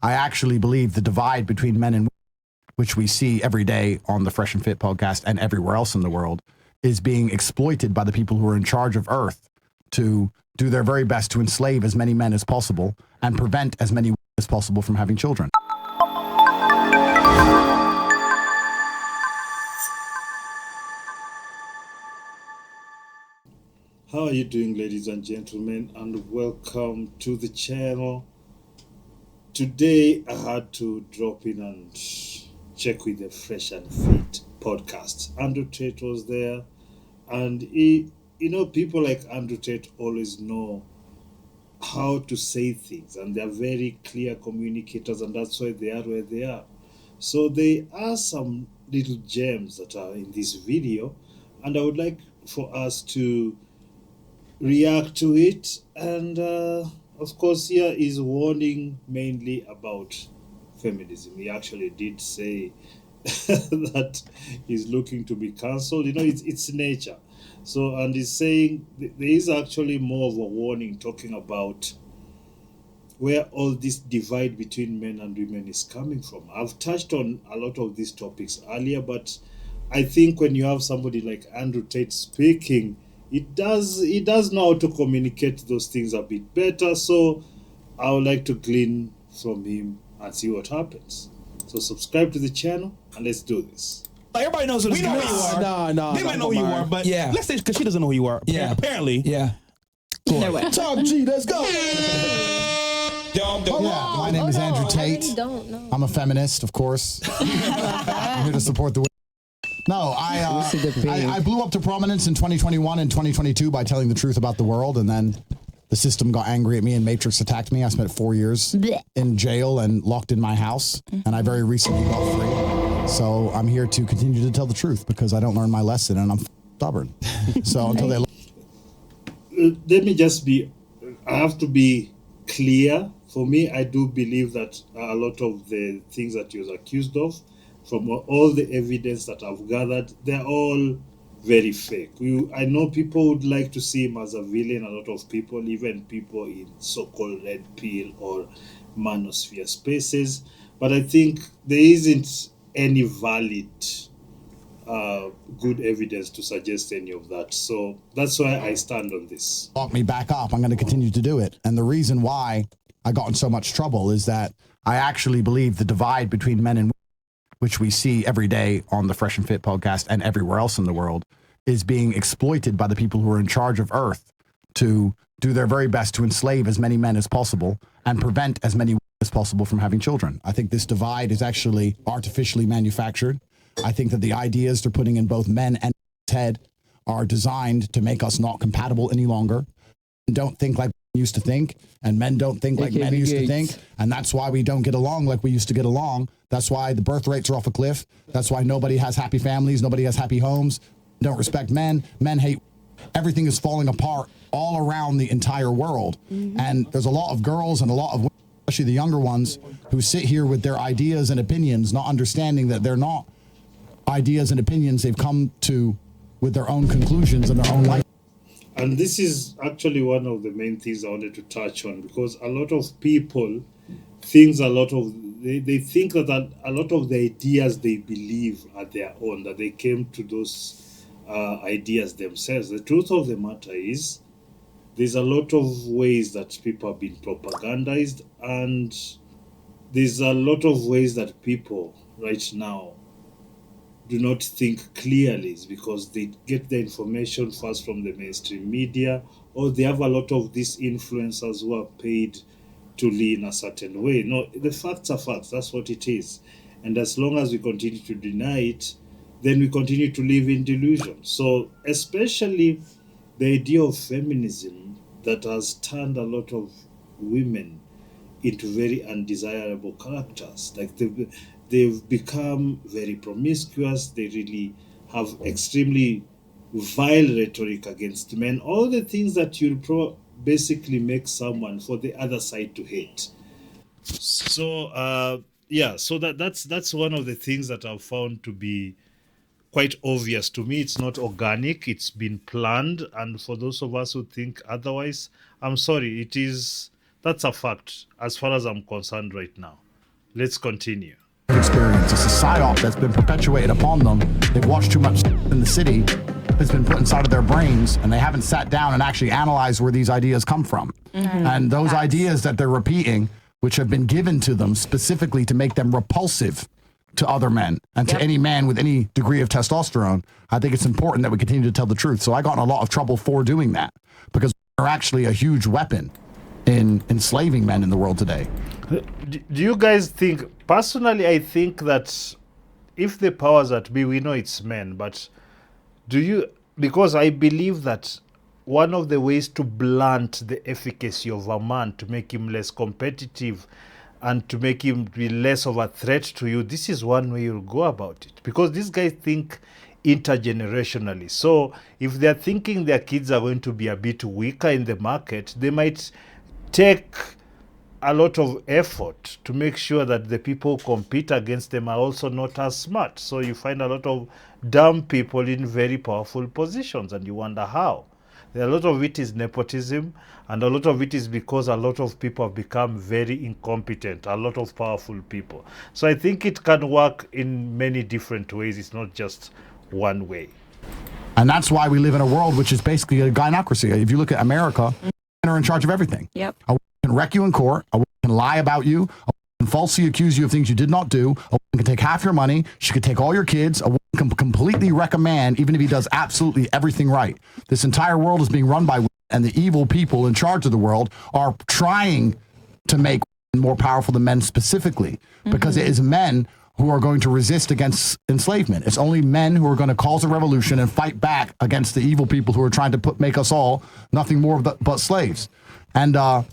I actually believe the divide between men and women, which we see every day on the Fresh and Fit podcast and everywhere else in the world, is being exploited by the people who are in charge of Earth to do their very best to enslave as many men as possible and prevent as many women as possible from having children. How are you doing, ladies and gentlemen, and welcome to the channel. Today I had to drop in and check with the Fresh and Fit podcast. Andrew Tate was there, and people like Andrew Tate always know how to say things, and they're very clear communicators, and that's why they are where they are. So there are some little gems that are in this video, and I would like for us to react to it. And of course, here is warning mainly about feminism. He actually did say that he's looking to be cancelled. It's nature. So, and he's saying there is actually more of a warning talking about where all this divide between men and women is coming from. I've touched on a lot of these topics earlier, but I think when you have somebody like Andrew Tate speaking, he does know how to communicate those things a bit better. So I would like to glean from him and see what happens. So subscribe to the channel and let's do this. Everybody knows who We know who you are. No, they might know who you are, but Yeah. let's say because she doesn't know who you are. Yeah. Apparently. Yeah. No way. Talk G, let's go. Yeah, my name is Andrew Tate. I really don't know. I'm a feminist, of course. I'm here to support the women. No, I blew up to prominence in 2021 and 2022 by telling the truth about the world, and then the system got angry at me and Matrix attacked me. I spent 4 years in jail and locked in my house, and I very recently got free. So I'm here to continue to tell the truth because I don't learn my lesson and I'm stubborn. So until they Let me just I have to be clear. For me, I do believe that a lot of the things that he was accused of, from all the evidence that I've gathered, they're all very fake. I know people would like to see him as a villain, a lot of people, even people in so-called red pill or manosphere spaces, but I think there isn't any valid good evidence to suggest any of that. So that's why I stand on this. lock me back up, I'm going to continue to do it. And the reason why I got in so much trouble is that I actually believe the divide between men and women, which we see every day on the Fresh and Fit podcast and everywhere else in the world, is being exploited by the people who are in charge of Earth to do their very best to enslave as many men as possible and prevent as many women as possible from having children. I think this divide is actually artificially manufactured. I think that the ideas they're putting in both men and women's head are designed to make us not compatible any longer. Don't think like men used to think, and men don't think like men used to think, and that's why we don't get along like we used to get along. That's why the birth rates are off a cliff. That's why nobody has happy families, nobody has happy homes. Don't respect men hate. Everything is falling apart all around the entire world. And there's a lot of girls and a lot of women, especially the younger ones, who sit here with their ideas and opinions, not understanding that they're not ideas and opinions. They've come to with their own conclusions and their own life. And this is actually one of the main things I wanted to touch on, because a lot of people think they think that a lot of the ideas they believe are their own, that they came to those ideas themselves. The truth of the matter is there's a lot of ways that people have been propagandized, and there's a lot of ways that people right now do not think clearly. It's because they get the information first from the mainstream media, or they have a lot of these influencers who are paid to lean a certain way. No, the facts are facts. That's what it is. And as long as we continue to deny it, then we continue to live in delusion. So especially the idea of feminism that has turned a lot of women into very undesirable characters. Like they've become very promiscuous. They really have extremely vile rhetoric against men. All the things that you'll basically make someone for the other side to hate. So so that's one of the things that I've found to be quite obvious to me. It's not organic, it's been planned, and for those of us who think otherwise, I'm sorry, that's a fact as far as I'm concerned right now. Let's continue. Experience. It's a psyop that's been perpetuated upon them. They've watched too much in the city. It's been put inside of their brains, and they haven't sat down and actually analyzed where these ideas come from. And those ideas that they're repeating, which have been given to them specifically to make them repulsive to other men and to any man with any degree of testosterone, I think it's important that we continue to tell the truth. So I got in a lot of trouble for doing that because they're actually a huge weapon in enslaving men in the world today. Do you guys think, personally, I think that if the powers that be, we know it's men, but because I believe that one of the ways to blunt the efficacy of a man, to make him less competitive and to make him be less of a threat to you, this is one way you'll go about it. Because these guys think intergenerationally. So if they're thinking their kids are going to be a bit weaker in the market, they might take a lot of effort to make sure that the people who compete against them are also not as smart. So you find a lot of dumb people in very powerful positions, and you wonder how. A lot of it is nepotism, and a lot of it is because a lot of people have become very incompetent, a lot of powerful people. So I think it can work in many different ways. It's not just one way. And that's why we live in a world which is basically a gynocracy. If you look at America, men are in charge of everything. Yep. A woman can wreck you in court. A woman can lie about you. A woman can falsely accuse you of things you did not do. A woman can take half your money. She could take all your kids. A woman can completely wreck a man, even if he does absolutely everything right. This entire world is being run by women, and the evil people in charge of the world are trying to make women more powerful than men specifically, because it is men who are going to resist against enslavement. It's only men who are going to cause a revolution and fight back against the evil people who are trying to make us all nothing more but slaves. And I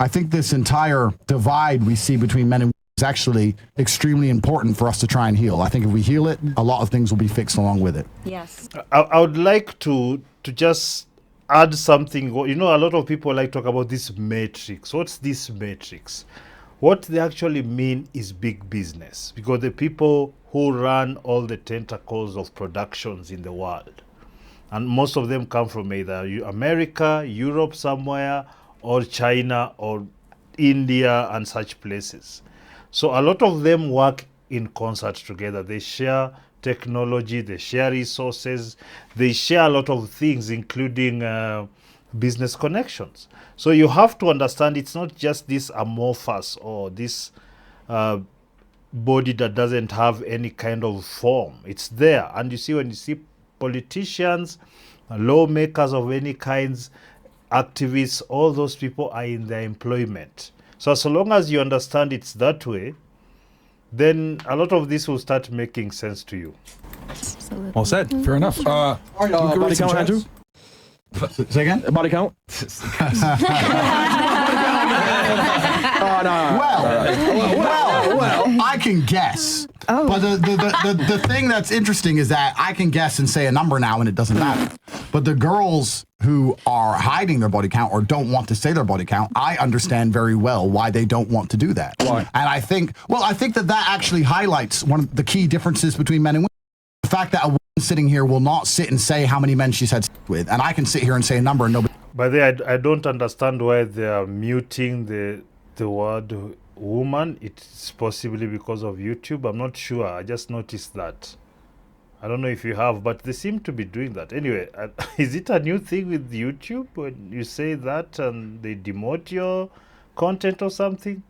think this entire divide we see between men and women is actually extremely important for us to try and heal. I think if we heal it, a lot of things will be fixed along with it. Yes. I would like to just add something. You know, a lot of people like to talk about this matrix. What's this matrix? What they actually mean is big business, because the people who run all the tentacles of productions in the world, and most of them come from either America, Europe somewhere, or China, or India, and such places. So a lot of them work in concert together. They share technology, they share resources, they share a lot of things, including business connections. So you have to understand it's not just this amorphous or this body that doesn't have any kind of form. It's there. And you see, when you see politicians, lawmakers of any kinds, activists, all those people are in their employment. So as long as you understand it's that way, then a lot of this will start making sense to you. Absolutely. All said. Fair enough. Body count, Andrew? Say again? Body count? Well, I can guess. Oh. But the thing that's interesting is that I can guess and say a number now and it doesn't matter. But the girls who are hiding their body count or don't want to say their body count, I understand very well why they don't want to do that. Why? And I think that actually highlights one of the key differences between men and women. The fact that a woman sitting here will not sit and say how many men she's had sex with, and I can sit here and say a number and nobody. By the way, I don't understand why they are muting the word woman. It's possibly because of YouTube. I'm not sure. I just noticed that. I don't know if you have, but they seem to be doing that. Anyway, is it a new thing with YouTube when you say that and they demote your content or something?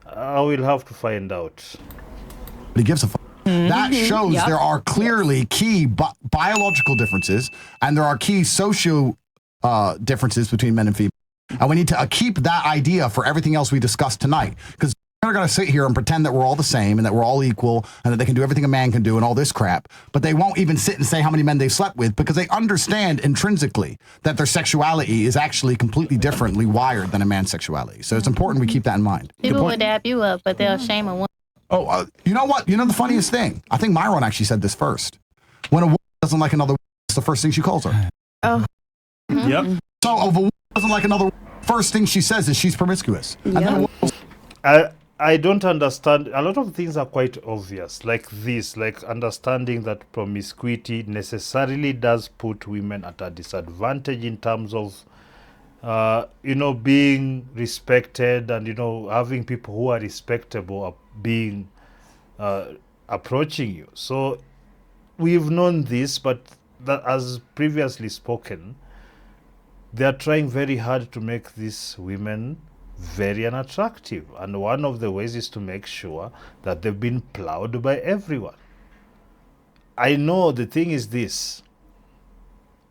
I will have to find out. He gives a fuck. That shows there are clearly key biological differences, and there are key socio differences between men and female. And we need to keep that idea for everything else we discussed tonight, because we're going to sit here and pretend that we're all the same and that we're all equal and that they can do everything a man can do and all this crap. But they won't even sit and say how many men they've slept with, because they understand intrinsically that their sexuality is actually completely differently wired than a man's sexuality. So it's important we keep that in mind. People will dap you up, but they'll shame a woman. Oh, you know what? You know the funniest thing? I think Myron actually said this first. When a woman doesn't like another woman, it's the first thing she calls her. Oh. Yep. So if a woman doesn't like another woman, first thing she says is she's promiscuous. And then a woman, I don't understand. A lot of things are quite obvious, like this, like understanding that promiscuity necessarily does put women at a disadvantage in terms of being respected and, having people who are respectable being approaching you. So we've known this, but that, as previously spoken, they are trying very hard to make these women very unattractive. And one of the ways is to make sure that they've been plowed by everyone. I know the thing is this.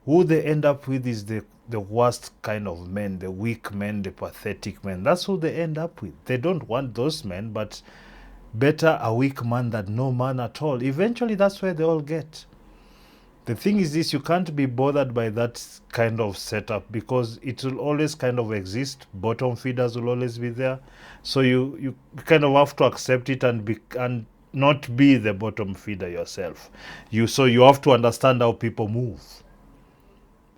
Who they end up with is the worst kind of men, the weak men, the pathetic men. That's who they end up with. They don't want those men, but better a weak man than no man at all. Eventually, that's where they all get. The thing is this, you can't be bothered by that kind of setup because it will always kind of exist. Bottom feeders will always be there. So you kind of have to accept it and not be the bottom feeder yourself. So you have to understand how people move.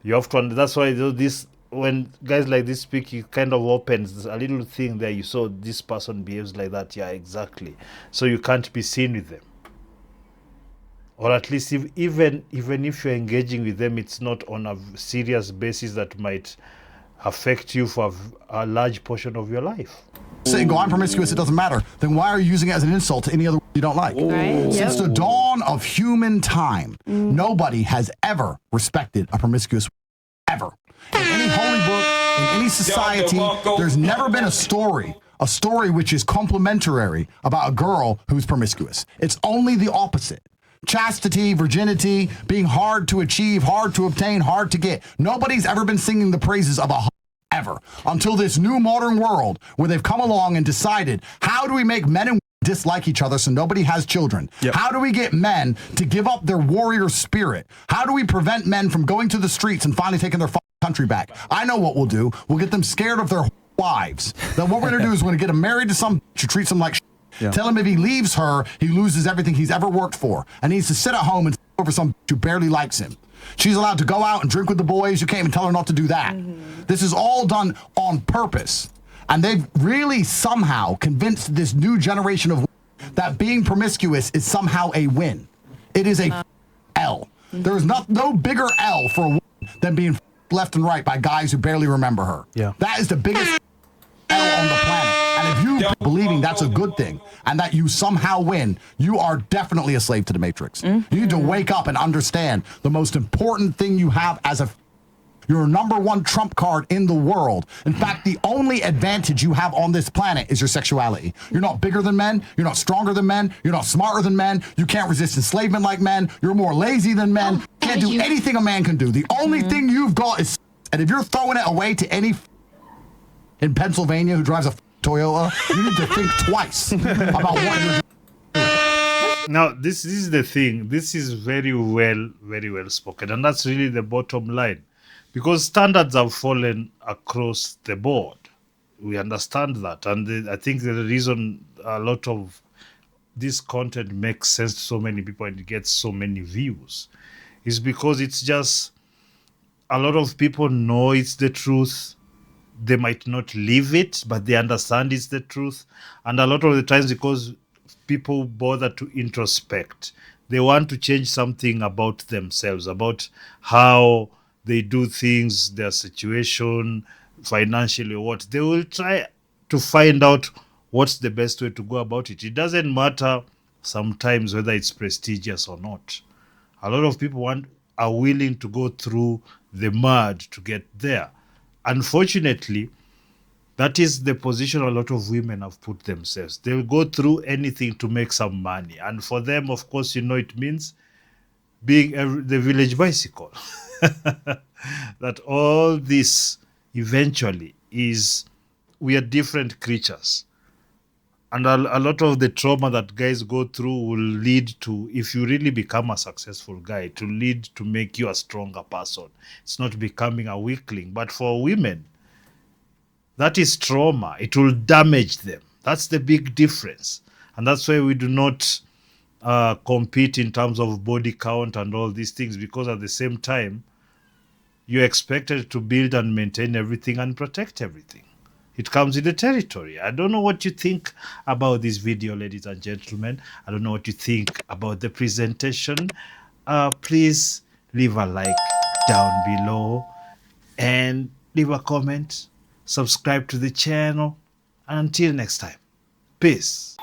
You have to, that's why this, when guys like this speak, it kind of opens a little thing there. You saw this person behaves like that. Yeah, exactly. So you can't be seen with them. Or at least even if you're engaging with them, it's not on a serious basis that might affect you for a large portion of your life. Say, go, I'm promiscuous, it doesn't matter. Then why are you using it as an insult to any other you don't like? Right. Since the dawn of human time, nobody has ever respected a promiscuous ever. In any holy book, in any society, there's never been a story which is complimentary about a girl who's promiscuous. It's only the opposite. Chastity, virginity, being hard to achieve, hard to obtain, hard to get. Nobody's ever been singing the praises of a ever until this new modern world where they've come along and decided, how do we make men and women dislike each other so nobody has children? Yep. How do we get men to give up their warrior spirit? How do we prevent men from going to the streets and finally taking their country back? I know what we'll do. We'll get them scared of their wives. Then what we're going to do is we're going to get them married to some who treats them like Tell him if he leaves her, he loses everything he's ever worked for and needs to sit at home and over some who barely likes him. She's allowed to go out and drink with the boys. You can't even tell her not to do that. This is all done on purpose. And they've really somehow convinced this new generation of that being promiscuous is somehow a win. It is a L. There is no bigger L for a woman than being left and right by guys who barely remember her. Yeah. That is the biggest L on the planet. And if you believing that's a good thing and that you somehow win, you are definitely a slave to the matrix. You need to wake up and understand the most important thing you have as your number one trump card in the world. In fact, the only advantage you have on this planet is your sexuality. You're not bigger than men. You're not stronger than men. You're not smarter than men. You can't resist enslavement like men. You're more lazy than men. You can't do anything a man can do. The only thing you've got is, and if you're throwing it away to any in Pennsylvania who drives a Toyota, you need to think twice about what you're doing. Now, this is the thing. This is very well spoken. And that's really the bottom line. Because standards have fallen across the board. We understand that. And I think the reason a lot of this content makes sense to so many people and it gets so many views is because it's just a lot of people know it's the truth. They might not live it, but they understand it's the truth. And a lot of the times, because people bother to introspect, they want to change something about themselves, about how they do things, their situation, financially or what. They will try to find out what's the best way to go about it. It doesn't matter sometimes whether it's prestigious or not. A lot of people are willing to go through the mud to get there. Unfortunately, that is the position a lot of women have put themselves. They'll go through anything to make some money. And for them, of course, it means being the village bicycle. That all this eventually is, we are different creatures. And a lot of the trauma that guys go through will lead to, if you really become a successful guy, to lead to make you a stronger person. It's not becoming a weakling. But for women, that is trauma. It will damage them. That's the big difference. And that's why we do not compete in terms of body count and all these things, because at the same time, you're expected to build and maintain everything and protect everything. It comes with the territory. I don't know what you think about this video, ladies and gentlemen. I don't know what you think about the presentation. Please leave a like down below and leave a comment, subscribe to the channel, and until next time, peace.